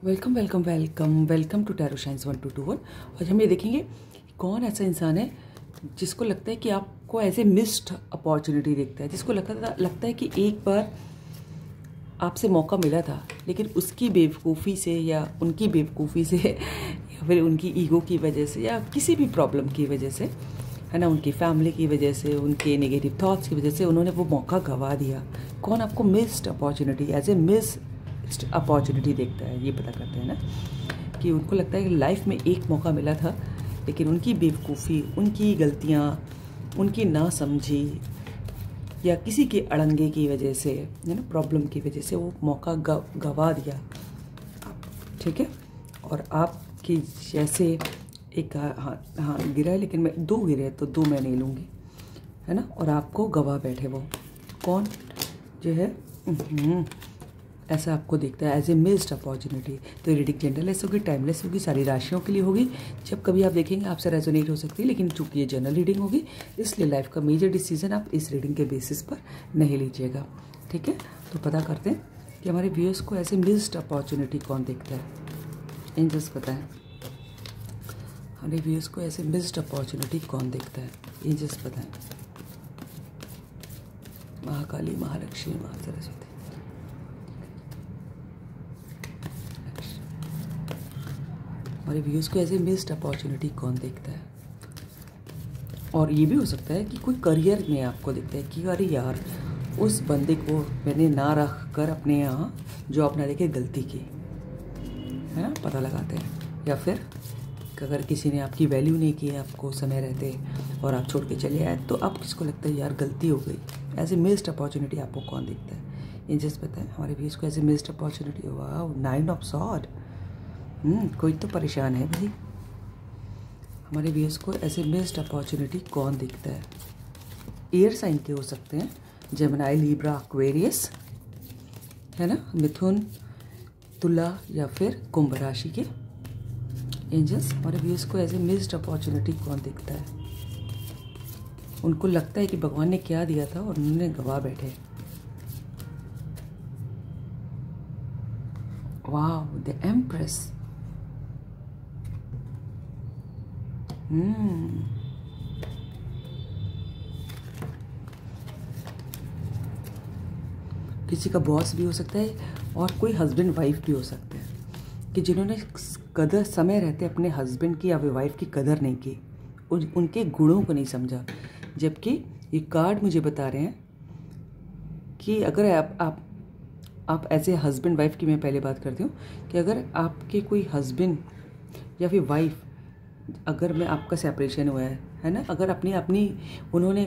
Welcome welcome welcome welcome to Tarot Shines 1221। आज हम ये देखेंगे कौन ऐसा इंसान है जिसको लगता है कि आपको एज ए मिस्ड अपॉर्चुनिटी देखता है, जिसको लगता है कि एक बार आपसे मौका मिला था लेकिन उसकी बेवकूफ़ी से या उनकी बेवकूफ़ी से या फिर उनकी ईगो की वजह से या किसी भी प्रॉब्लम की वजह से, है ना, उनकी फैमिली की वजह से, उनके नेगेटिव थॉट्स की वजह से उन्होंने वो मौका गंवा दिया। कौन आपको missed opportunity as a opportunity देखता है, ये पता करते हैं ना, कि उनको लगता है कि लाइफ में एक मौका मिला था लेकिन उनकी बेवकूफ़ी, उनकी गलतियाँ, उनकी नासमझी या किसी के अड़ंगे की वजह से, है ना, प्रॉब्लम की वजह से वो मौका गंवा दिया। ठीक है, और आपकी जैसे एक हाँ गिरा है, लेकिन मैं 2 गिरे तो 2 मैं नहीं लूँगी, है ना, और आपको गवा बैठे वो कौन जो है ऐसा आपको देखता है एज ए मिस्ड अपॉर्चुनिटी। तो रीडिंग जेंडरलेस होगी, टाइमलेस होगी, सारी राशियों के लिए होगी। जब कभी आप देखेंगे आपसे रेजोनेट हो सकती है, लेकिन चूंकि ये जनरल रीडिंग होगी इसलिए लाइफ का मेजर डिसीजन आप इस रीडिंग के बेसिस पर नहीं लीजिएगा। ठीक है, तो पता करते हैं कि हमारे व्यूअर्स को एज ए मिस्ड अपॉर्चुनिटी कौन देखता है। एंजल्स बताएं हमारे व्यूअर्स को ऐसे मिस्ड अपॉर्चुनिटी कौन देखता है। एंजल्स बताएं। महाकाली, महालक्ष्मी, महासरस्वती। हमारे व्यूअर्स को ऐसे मिस्ड अपॉर्चुनिटी कौन देखता है। और ये भी हो सकता है कि कोई करियर में आपको दिखता है कि अरे यार उस बंदे को मैंने ना रख कर अपने यहाँ जॉब ना देके गलती की, है ना, पता लगाते हैं। या फिर अगर किसी ने आपकी वैल्यू नहीं की आपको समय रहते और आप छोड़ के चले आए, तो आप किसको लगता है यार गलती हो गई। एज ए मिस्ड अपॉर्चुनिटी आपको कौन दिखता है। एंजल्स बताएं हमारे व्यूअर्स को एज ए मिस्ड अपॉर्चुनिटी। वाह, 9 ऑफ सॉर्ड। कोई तो परेशान है भाई। हमारे व्यूअर्स को ऐसे मिस्ड अपॉर्चुनिटी कौन दिखता है। एयर साइन के हो सकते हैं, जेमिनी, लिब्रा, एक्वेरियस, है ना, मिथुन, तुला या फिर कुंभ राशि के। एंजल्स हमारे व्यूअर्स को ऐसे मिस्ड अपॉर्चुनिटी कौन दिखता है। उनको लगता है कि भगवान ने क्या दिया था और उन्होंने गवा बैठे। वाह, द एम्प्रेस। किसी का बॉस भी हो सकता है और कोई हस्बैंड वाइफ भी हो सकता है कि जिन्होंने कदर समय रहते अपने हस्बैंड की या वाइफ की कदर नहीं की, उनके गुणों को नहीं समझा। जबकि ये कार्ड मुझे बता रहे हैं कि अगर आप ऐसे हस्बैंड वाइफ की मैं पहले बात करती हूँ कि अगर आपके कोई हस्बैंड या फिर वाइफ, अगर मैं आपका सेपरेशन हुआ है ना, अगर उन्होंने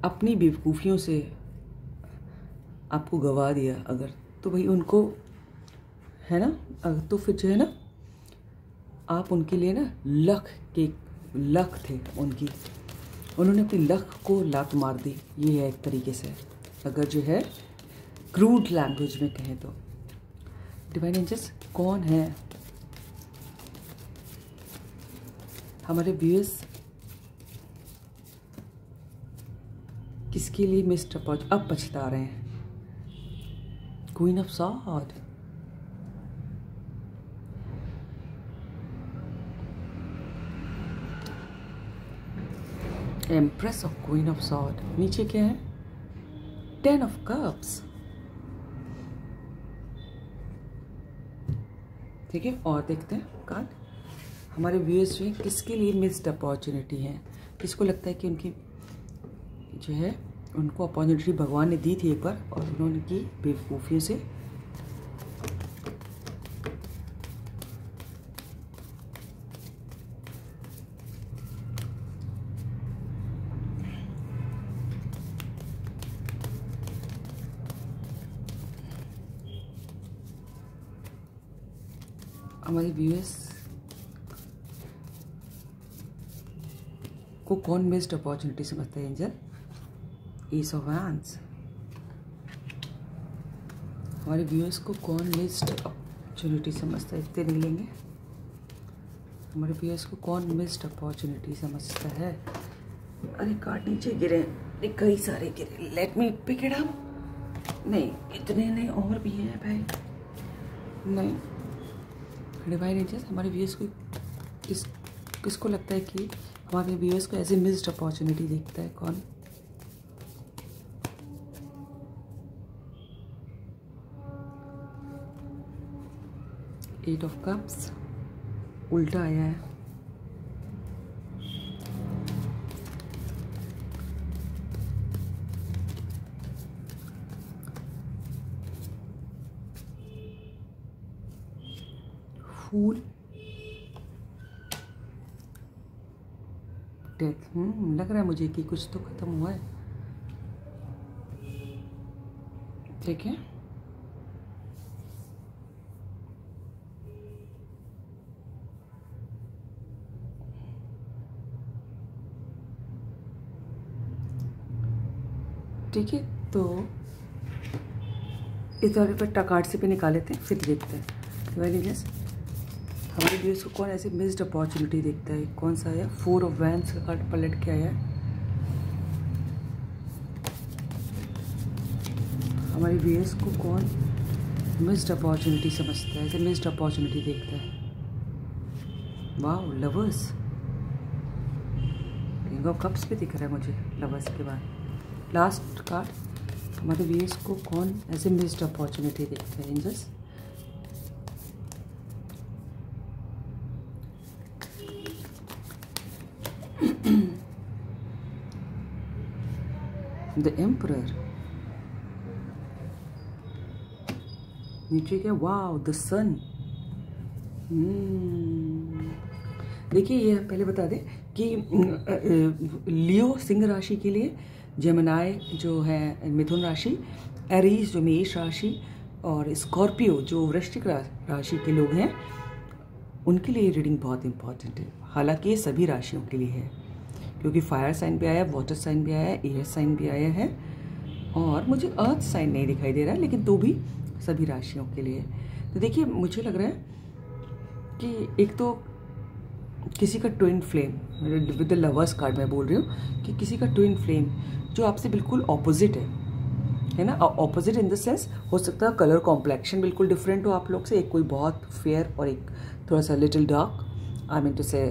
अपनी बेवकूफ़ियों से आपको गवा दिया अगर, तो भाई उनको, है ना, तो फिर जो है ना, आप उनके लिए ना लक थे उनकी, उन्होंने अपनी लक को लात मार दी। ये है एक तरीके से, अगर जो है क्रूड लैंग्वेज में कहें तो। डिवाइन एंजल्स कौन है हमारे व्यूअर्स, किसके लिए मिस्ड अपॉर्चुनिटी अब पछता रहे हैं। Queen of sword, empress of queen of sword. नीचे क्या है, 10 ऑफ कप्स। ठीक है, और देखते हैं कार्ड हमारे व्यूअर्स जो है किसके लिए मिस्ड अपॉर्चुनिटी है। किसको लगता है कि उनकी जो है उनको अपॉर्चुनिटी भगवान ने दी थी एक बार और उन्होंने की बेवकूफ़ियों से। हमारे व्यूअर्स को कौन मिस्ड अपॉर्चुनिटी समझता है। Angel, S of wands. हमारे व्यूअर्स को कौन मिस्ड अपॉर्चुनिटी समझता है। इतने नहीं लेंगे। हमारे व्यूअर्स को कौन मिस्ड अपॉर्चुनिटी समझता है। अरे कार्ड नीचे गिरे, कई सारे गिरे। Let me pick it up. नहीं, इतने नहीं, और भी हैं भाई। नहीं, डिवाइन एंजल्स हमारे व्यूअर्स को किसको लगता है कि हमारे व्यूअर्स को एज ए मिस्ड अपॉर्चुनिटी देखता है? कौन? एट ऑफ कप्स उल्टा आया है। फूल, डेथ। लग रहा है मुझे कि कुछ तो खत्म हुआ है। ठीक है, ठीक है, तो इस दौरे पर कार्ड से भी निकाल लेते हैं, फिर देखते हैं हमारे व्यूअर्स को कौन ऐसे मिस्ड अपॉर्चुनिटी देखता है। कौन सा है? 4 ऑफ वैंड्स का कार्ड पलट के आया है। हमारे व्यूअर्स को कौन मिस्ड अपॉर्चुनिटी समझता है, ऐसे मिस्ड अपॉर्चुनिटी देखता है? वाह, लवर्स। किंग ऑफ कप्स भी दिख रहा है मुझे लवर्स के बाद। लास्ट कार्ड, हमारे व्यूअर्स को कौन ऐसे मिस्ड अपॉर्चुनिटी देखता है? Angels, the emperor. नीचे क्या? Wow, the sun. देखिए, ये पहले बता दें कि लियो सिंह राशि के लिए, जेमिनाई जो है मिथुन राशि, एरीज जो मेष राशि, और स्कॉर्पियो जो वृश्चिक राशि के लोग हैं, उनके लिए रीडिंग बहुत इंपॉर्टेंट है। हालांकि ये सभी राशियों के लिए है, क्योंकि फायर साइन भी आया है, वाटर साइन भी आया है, एयर साइन भी आया है, और मुझे अर्थ साइन नहीं दिखाई दे रहा है, लेकिन तो भी सभी राशियों के लिए। तो देखिए, मुझे लग रहा है कि एक तो किसी का twin flame, with the lovers card मैं बोल रही हूँ कि किसी का ट्विन फ्लेम जो आपसे बिल्कुल ऑपोजिट है ना। ऑपोजिट इन द सेंस, हो सकता है कलर कॉम्प्लेक्शन बिल्कुल डिफरेंट हो आप लोग से। एक कोई बहुत फेयर और एक थोड़ा सा little dark, I mean to say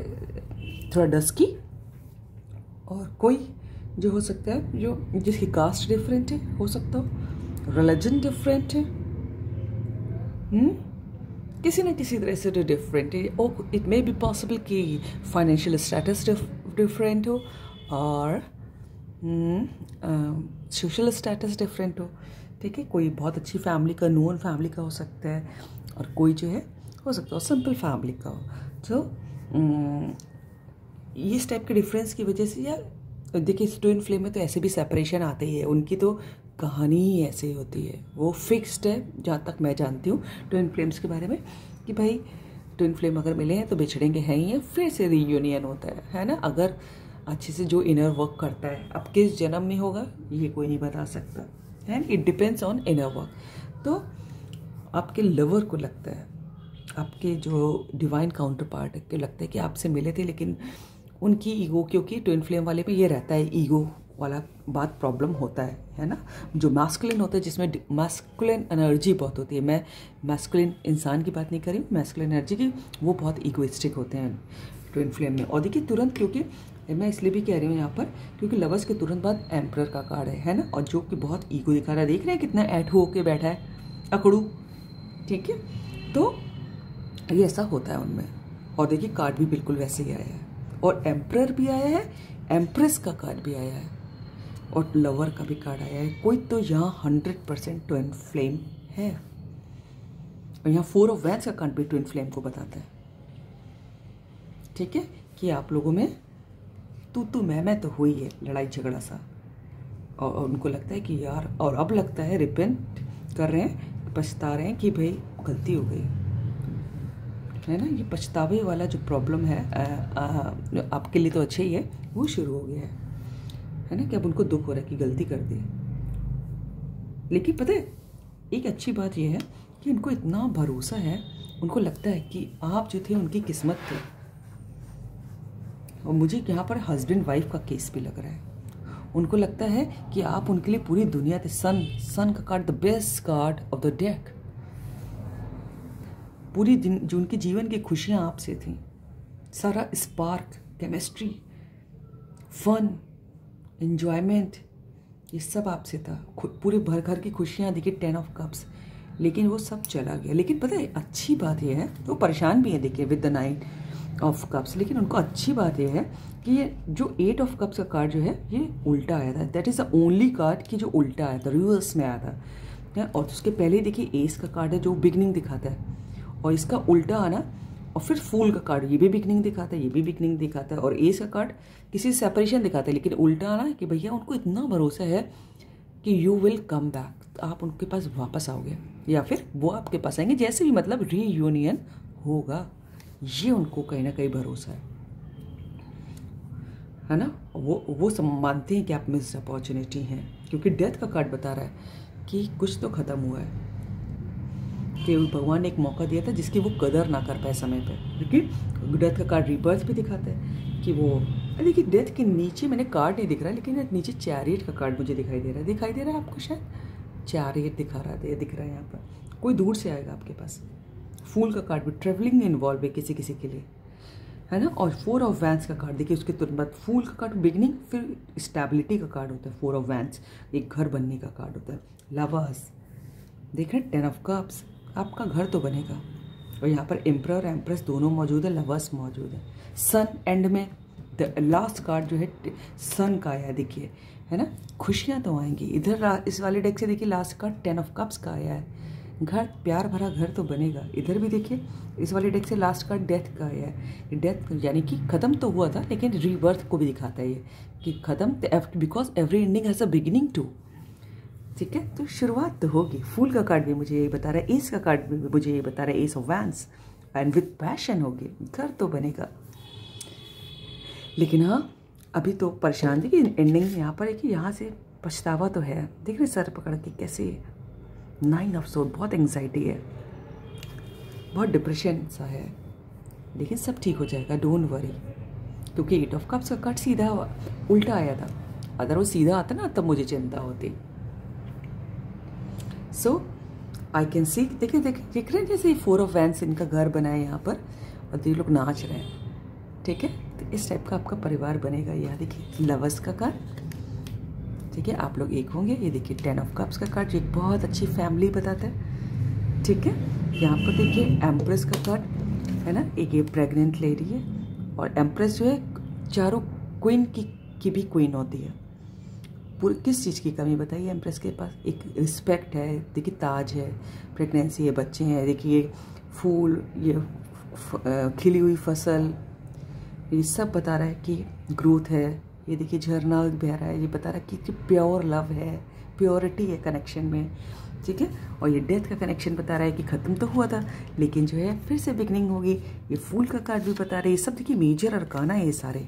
थोड़ा डस्की, और कोई जो हो सकता है जो जिसकी कास्ट डिफरेंट है, हो सकता हो रिलीजन डिफरेंट है, किसी न किसी तरह से डिफरेंट है। और इट मे बी पॉसिबल कि फाइनेंशियल स्टेटस डिफरेंट हो, और सोशल स्टेटस डिफरेंट हो। ठीक है, कोई बहुत अच्छी फैमिली का, नोन फैमिली का हो सकता है, और कोई जो है हो सकता है सिंपल फैमिली का हो। तो इस टाइप के डिफरेंस की वजह से, या देखिए इस ट्विन फ्लेम में तो ऐसे भी सेपरेशन आते ही है, उनकी तो कहानी ही ऐसे होती है, वो फिक्स्ड है जहाँ तक मैं जानती हूँ ट्विन फ्लेम्स के बारे में, कि भाई ट्विन फ्लेम अगर मिले हैं तो बिछड़ेंगे हैं ही हैं, फिर से रीयूनियन होता है ना। अगर अच्छे से जो इनर वर्क करता है, अब किस जन्म में होगा ये कोई नहीं बता सकता है, it depends on inner work. तो आपके लवर को लगता है, आपके जो डिवाइन काउंटर पार्ट को लगता है कि आपसे मिले थे, लेकिन उनकी ईगो, क्योंकि ट्विन फ्लेम वाले पे ये रहता है, ईगो वाला बात प्रॉब्लम होता है ना। जो मैस्कुलिन होता है, जिसमें मैस्कुलिन एनर्जी बहुत होती है, मैं मैस्कुलिन इंसान की बात नहीं कर रही हूँ, मैस्कुलिन एनर्जी की, वो बहुत ईगोइस्टिक होते हैं ट्विन फ्लेम में। और देखिए तुरंत, क्योंकि मैं इसलिए भी कह रही हूँ यहाँ पर, क्योंकि लवर्स के तुरंत बाद एम्परर का कार्ड है ना, और जो कि बहुत ईगो दिखा रहा है। देख रहे हैं कितना ऐठू होके बैठा है, अकड़ू। ठीक है, तो ये ऐसा होता है उनमें। और देखिए कार्ड भी बिल्कुल वैसे ही आया है, और एम्परर भी आया है, एम्प्रेस का कार्ड भी आया है, और लवर का भी कार्ड आया है। कोई तो यहाँ 100% ट्विन फ्लेम है, और यहाँ 4 ऑफ वैंड्स का कार्ड भी ट्विन फ्लेम को बताता है। ठीक है, कि आप लोगों में तू मैं तो हुई है लड़ाई झगड़ा सा, और उनको लगता है कि यार, और अब लगता है रिपेंट कर रहे हैं, पछता रहे हैं कि भाई गलती हो गई है ना। ये पछतावे वाला जो प्रॉब्लम है आपके लिए तो अच्छा ही है, वो शुरू हो गया है ना, कि अब उनको दुख हो रहा है कि गलती कर दी। लेकिन पता है एक अच्छी बात ये है कि उनको इतना भरोसा है, उनको लगता है कि आप जो थे उनकी किस्मत थे। और मुझे यहाँ पर हस्बैंड वाइफ का केस भी लग रहा है। उनको लगता है कि आप उनके लिए पूरी दुनिया थे। सन का card, the best card of the deck. पूरी जो उनके जीवन की खुशियाँ आपसे थी, सारा स्पार्क, केमिस्ट्री, फन, एन्जॉयमेंट, ये सब आपसे था। पूरे भर घर की खुशियाँ देखिए 10 ऑफ कप्स, लेकिन वो सब चला गया। लेकिन पता है अच्छी बात यह है, वो परेशान भी है देखिए विद द 9 ऑफ कप्स, लेकिन उनको अच्छी बात यह है कि ये जो 8 ऑफ कप्स का कार्ड जो है ये उल्टा आया था। That is the only card कि जो उल्टा आया था, रिवर्स में आया था। और उसके पहले देखिए एस का कार्ड है जो बिगनिंग दिखाता है, और इसका उल्टा आना, और फिर फूल का कार्ड, ये भी बिगनिंग दिखाता है, ये भी बिगनिंग दिखाता है, और एस का कार्ड किसी सेपरेशन दिखाता है। लेकिन उल्टा आना कि भैया उनको इतना भरोसा है कि यू विल कम बैक, आप उनके पास वापस आओगे या फिर वो आपके पास आएंगे, जैसे भी मतलब रीयूनियन होगा, ये उनको कहीं ना कहीं भरोसा है ना। वो सब मानते हैं कि आप मिस्ड अपॉर्चुनिटी हैं, क्योंकि डेथ का कार्ड बता रहा है कि कुछ तो ख़त्म हुआ है, कि भगवान ने एक मौका दिया था जिसकी वो कदर ना कर पाए समय पे। क्योंकि डेथ का कार्ड रिबर्थ भी दिखाता है कि वो, देखिए डेथ के नीचे मैंने कार्ड नहीं दिख रहा, लेकिन नीचे चैरियट का कार्ड मुझे दिखाई दे रहा है आपको, शायद चैरियट दिख रहा है यहाँ पर, कोई दूर से आएगा आपके पास। फूल का कार्ड भी ट्रेवलिंग में इन्वॉल्व है किसी किसी के लिए, है ना। और 4 ऑफ वैंस का कार्ड देखिए, उसके तुरंत बाद फूल का कार्ड बिगनिंग, फिर स्टेबिलिटी का कार्ड होता है 4 ऑफ वैंस, एक घर बनने का कार्ड होता है। लवर्स देख रहे हैं 10 ऑफ कप्स, आपका घर तो बनेगा। और यहाँ पर एम्परर और एम्प्रेस दोनों मौजूद है, लवर्स मौजूद है। सन एंड में द लास्ट कार्ड जो है सन का आया देखिए, है ना। खुशियाँ तो आएंगी। इधर इस वाले डेक से देखिए लास्ट कार्ड 10 ऑफ कप्स का आया है, घर, प्यार भरा घर तो बनेगा। इधर भी देखिए इस वाले डेक से लास्ट कार्ड डेथ का आया है। डेथ यानी कि ख़त्म तो हुआ था, लेकिन रीबर्थ को भी दिखाता है ये कि ख़त्म, because every ending has a beginning too. ठीक है, तो शुरुआत तो होगी। फूल का कार्ड भी मुझे यही बता रहा है, एस का कार्ड भी मुझे यही बता रहा है, S of vents, and with passion होगी, घर तो बनेगा। लेकिन हाँ, अभी तो परेशान देखिए, एंडिंग यहाँ पर है कि यहाँ से पछतावा तो है। देख रहे सर पकड़ के कैसे 9 ऑफ सोर्ड, बहुत एंग्जाइटी है, बहुत डिप्रेशन सा है, लेकिन सब ठीक हो जाएगा, डोंट वरी। क्योंकि 8 ऑफ कप्स का कार्ड सीधा उल्टा आया था, अगर वो सीधा आता ना तब मुझे चिंता होती। सो आई कैन सी, देख रहे हैं जैसे 4 ऑफ वैंस इनका घर बना है यहाँ पर, और ये लोग नाच रहे हैं। ठीक है, तो इस टाइप का आपका परिवार बनेगा। यहाँ देखिए लवर्स का कार्ड, ठीक है, आप लोग एक होंगे। ये देखिए 10 ऑफ कप्स का कार्ड, एक बहुत अच्छी फैमिली बताता है। ठीक है, यहाँ पर देखिए एम्प्रेस का कार्ड, है ना, एक ये प्रेग्नेंट लेडी है, और एम्प्रेस जो है चारों क्वीन की भी क्वीन होती है। पूरी किस चीज़ की कमी बताइए एम्प्रेस के पास? एक रिस्पेक्ट है, देखिए ताज है, प्रेगनेंसी है, बच्चे हैं, देखिए फूल, ये खिली हुई फसल, ये सब बता रहा है कि ग्रोथ है। ये देखिए झरना बह रहा है, ये बता रहा है कि प्योर लव है, प्योरिटी है कनेक्शन में। ठीक है, और ये डेथ का कनेक्शन बता रहा है कि ख़त्म तो हुआ था, लेकिन जो है फिर से बिगनिंग होगी। ये फूल का कार्ड भी बता रहा है। ये सब देखिए मेजर अरकाना है, ये सारे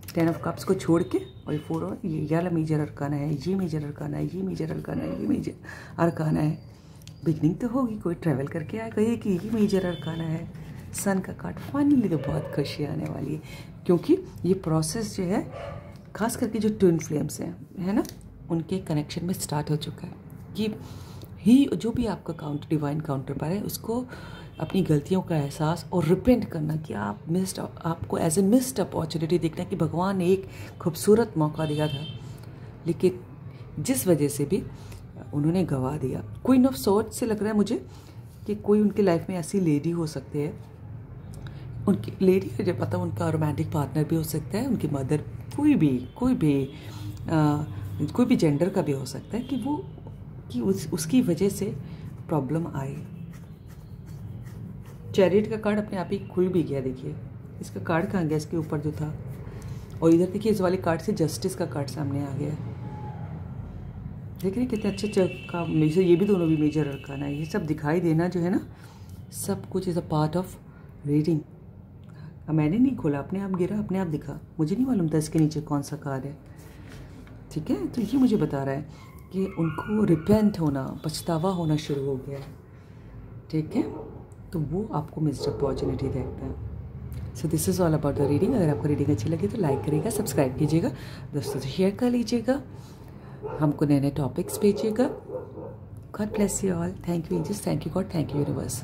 10 ऑफ कप्स को छोड़ के, और ये 4 और ये वाला मेजर अरकाना है, ये मेजर अरकाना है, ये मेजर अरकाना है, ये मेजर अरकाना है। बिगनिंग तो होगी, कोई ट्रैवल करके आएगा, ये कि ये मेजर अरकाना है। सन का कार्ड, फाइनली तो बहुत खुशी आने वाली है, क्योंकि ये प्रोसेस जो है खास करके जो ट्विन फ्लेम्स हैं, है ना, उनके कनेक्शन में स्टार्ट हो चुका है कि ही जो भी आपका डिवाइन काउंटर पर है, उसको अपनी गलतियों का एहसास और रिपेंट करना कि आपको एज ए मिस्ड अपॉर्चुनिटी देखना कि भगवान ने एक खूबसूरत मौका दिया था, लेकिन जिस वजह से भी उन्होंने गवा दिया। क्वीन ऑफ सोर्ड्स से लग रहा है मुझे कि कोई उनकी लाइफ में ऐसी लेडी हो सकती है, उनकी लेडी है जब पता, उनका रोमांटिक पार्टनर भी हो सकता है, उनकी मदर, कोई भी जेंडर का भी हो सकता है कि उसकी वजह से प्रॉब्लम आए। चैरियट का कार्ड अपने आप ही खुल भी गया, देखिए इसका कार्ड कहाँ गया, इसके ऊपर जो था। और इधर देखिए इस वाले कार्ड से जस्टिस का कार्ड सामने आ गया। देख रहे कितने अच्छे का मेजर, ये भी दोनों भी मेजर अरकाना है। ये सब दिखाई देना जो है ना, सब कुछ is a part of reading. मैंने नहीं खोला, अपने आप गिरा, अपने आप दिखा, मुझे नहीं मालूम था इसके नीचे कौन सा कार्ड है। ठीक है, तो ये मुझे बता रहा है कि उनको रिपेंट होना, पछतावा होना शुरू हो गया है। ठीक है, तो वो आपको मिस्ड अपॉर्चुनिटी देखता है। So this is all about the reading. अगर आपको रीडिंग अच्छी लगी तो लाइक करिएगा, सब्सक्राइब कीजिएगा, दोस्तों से शेयर कर लीजिएगा, हमको नए नए टॉपिक्स भेजिएगा। God bless you all. Thank you angels, thank you God, thank you universe.